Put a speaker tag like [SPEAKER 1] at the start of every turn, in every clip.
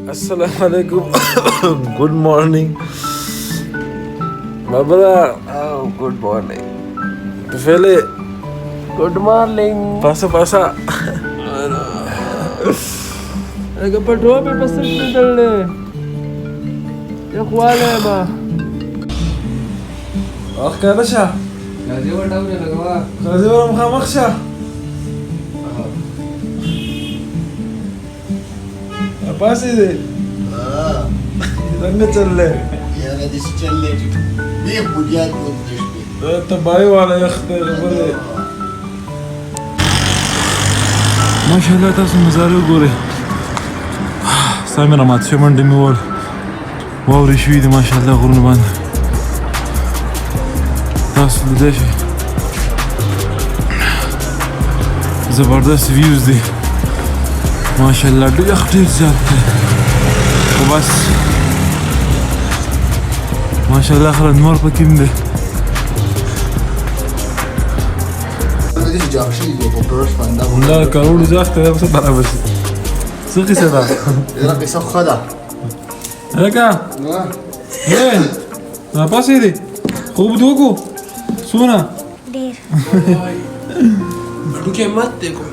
[SPEAKER 1] Assalamualaikum. Good morning. My brother. Oh, good morning. Fele.
[SPEAKER 2] Good morning.
[SPEAKER 1] Pasa.
[SPEAKER 2] Aga patrol pe pasal dalle. Ya khwale ma.
[SPEAKER 1] أخ باشا
[SPEAKER 2] Gazi wa daw na lagawa.
[SPEAKER 1] غازي ولا مخامخشة أباسي دي دنگة چلے
[SPEAKER 3] يا غادي تشلي بيه بوجات ونشبي
[SPEAKER 1] تبايو على يخت غبري ما شاء الله تاسو نظاره ګورئ سامي رمات شو منډه مې ول واورې شوي دي ماشاءالله غرونه باندې تاسو لیدای شئ زبردست ویوز دي ماشاءالله ډېر زیات دی خو بس ماشاءالله خلا نور پکې هم دی
[SPEAKER 3] بدي جاهشي بوبرش فاندا
[SPEAKER 1] لا کروڑ زیات دی بس برابر شي څه قصه ده
[SPEAKER 3] يراك يسخ خدا
[SPEAKER 1] هکا ما پاسې دی خوب دی وکړو څونه
[SPEAKER 4] ډېر
[SPEAKER 2] Duke matte ko.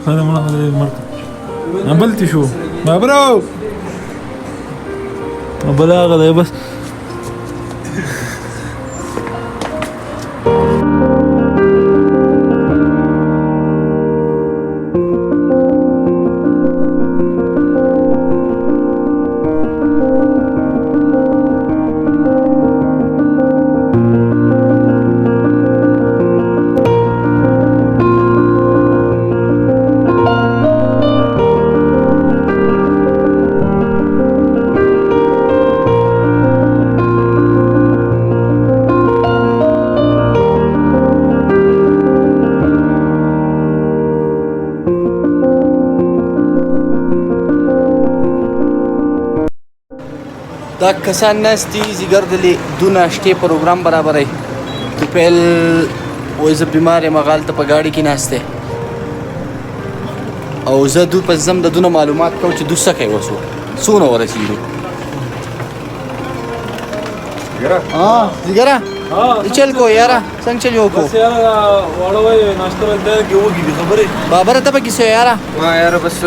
[SPEAKER 1] هذا مرة قبلتي شو مبروك بلاغة ده بس
[SPEAKER 5] دا کسان ناست دي زیګر دلې دونه شته پروګرام برابرای تو پهل وای زه بیمار یم غالته په گاډي کې ناشته او زه دو په زم د دونه معلومات کوم چې دوسه کوي وسو سونه ورسېږي زیګره چل کو یارا څنګه چل یو کو
[SPEAKER 1] بس یار واړه وای ناشته ده کې وګي خبره
[SPEAKER 5] بابر ته پکې سو یارا
[SPEAKER 2] ما یار بس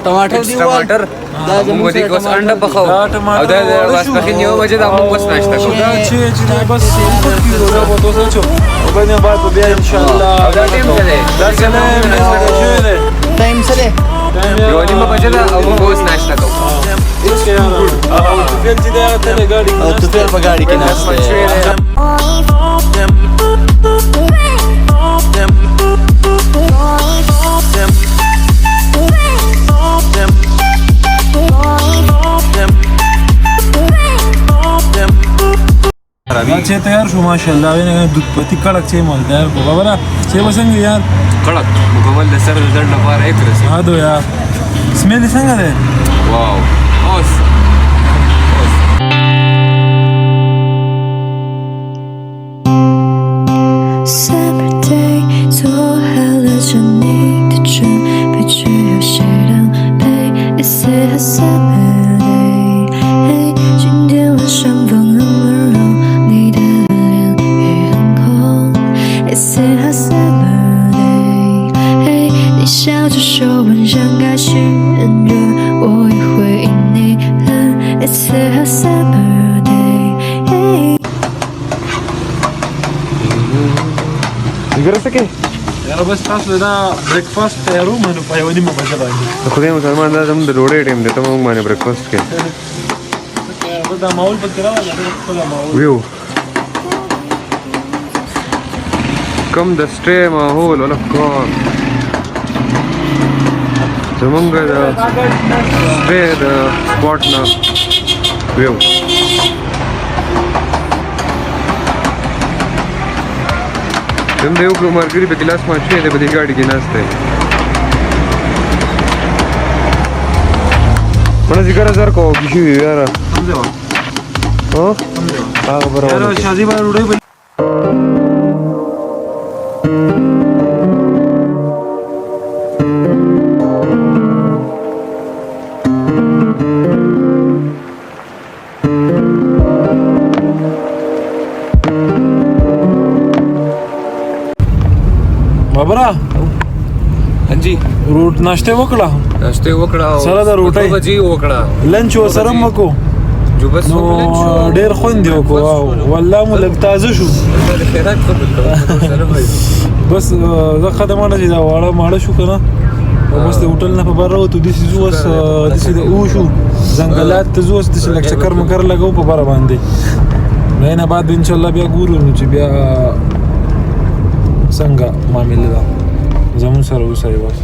[SPEAKER 5] ټماټر دی
[SPEAKER 2] ټماټر
[SPEAKER 5] دا
[SPEAKER 2] موږ دې کوس انډه پخاو او دا واسپخین یو بجې دا موږ بس ناشته کوو
[SPEAKER 1] دا چې بس پکې دا په توسه چو او باندې باید بیا ان شاء الله
[SPEAKER 2] دا ټیم څه دی
[SPEAKER 1] دا سلام
[SPEAKER 5] ټایم سره
[SPEAKER 2] یو نیمه بجې دا او موږ بس ناشته کوو
[SPEAKER 1] او تو فعل چې دا ته ګاډي
[SPEAKER 5] او تو په گاډي کې ناشته
[SPEAKER 1] چې تیار شو ماشاءالله وینه دود پتی کړک چې مال تیار کو خبره چې وسنګ یار
[SPEAKER 2] کړک مکمل د سر رزلټ لپاره ایک رسي
[SPEAKER 1] هادو یار سمیل څنګه ده
[SPEAKER 2] واو اوس
[SPEAKER 4] Summer day，做好了这你的准备，只有些狼狈。It's a summer day，今天晚上风很温柔，你的脸也很红。It's a summer day，你笑着说晚上开始很热，我也会因你冷。It's a summer day。وګوره
[SPEAKER 6] څه کوي
[SPEAKER 1] یار بس تاسو دا بریکفاست تیارو مې په یو نیمه بجه باندې
[SPEAKER 6] د خدای مسلمان دا زموږ د ډوډۍ ټایم دی ته موږ باندې بریکفاست کوي
[SPEAKER 1] دا ماحول پکې راوړل خپل ماحول
[SPEAKER 6] ویو کم د سټې ماحول ولا کار زمونږ د سټې د سپاټ نه ویو زم د یو کلو مارګري په ګلاس ماشوي دی په دې ګاډي کې ناست دی مړه ذکر هزار کو کشي وي یاره ها هغه برابر
[SPEAKER 1] یار شادي باندې وړي
[SPEAKER 2] جی
[SPEAKER 1] روټ ناشته وکړه
[SPEAKER 2] ناشته وکړه
[SPEAKER 1] سره د روټۍ
[SPEAKER 2] بجې وکړه
[SPEAKER 1] لنچ وسره مکو
[SPEAKER 2] جو بس
[SPEAKER 1] نو ډېر خوند دی وکړو والله مو لږ تازه شو
[SPEAKER 2] خیرات قبول کوم
[SPEAKER 1] بس زه خدمانه چې دا واړه ماړه شو کنه بس د هوټل نه په بار راوتو داسې ځو اوس داسې د اوشو ځنګلات ته ځو اوس داسې لږ چکر مکر لګو په بره باندې نو نه بعد انشاءالله بیا ګورو نو چې بیا څنګه معاملې ده زمون سره اوسئ بس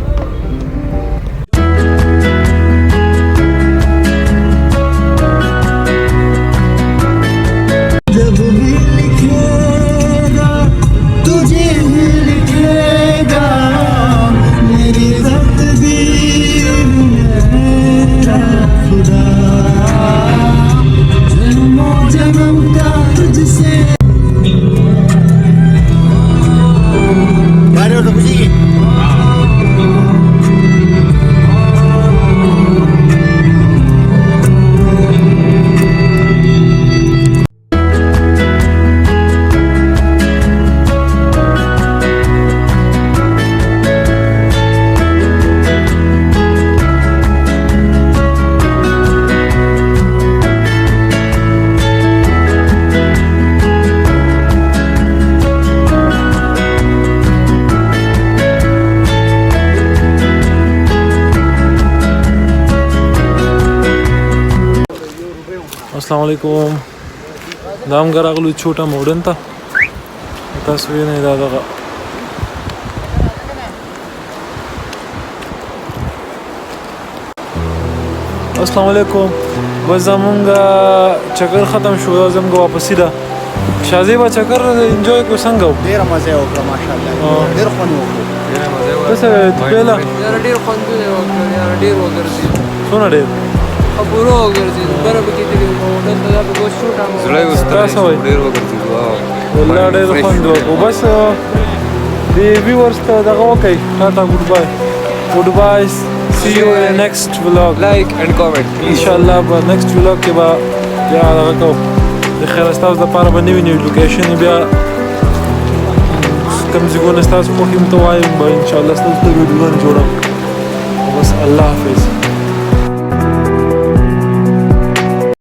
[SPEAKER 1] السلام علیکم دا هم راغلو چوټه موډن ته تاسو وینئ دا دغه السلام علیکم بس زمونږ چکر ختم شو زمونږ واپسي ده شازی با چکر انجوی کو څنګه و
[SPEAKER 3] ډېره مزه یې وکړه ماشاءالله ډېر خوند یې وکړو
[SPEAKER 1] څه پیله
[SPEAKER 2] ډېر خوندونه وکړل ډېر وګرځېد
[SPEAKER 1] څونه ډېر
[SPEAKER 2] خبرو وګرځېد بره پکې تللي هوټل ته دا به شوټ زړه یې وستړی ډېر وګرځېد
[SPEAKER 1] والله ډېر خوند وکړو بس د ویورز ته دغه وکئ ټاټا ګډ بای see you in the next vlog
[SPEAKER 2] like and comment
[SPEAKER 1] inshallah به next vlog کې به بیا دغه کوو د خیر ستاسو دپاره به نوي نوي لوکیشن بیا کوم ځایونه ستاسو خوښ یم ته وایم به انشاءالله ستاسو ته ویډیوګانې جوړوم بس الله حافظ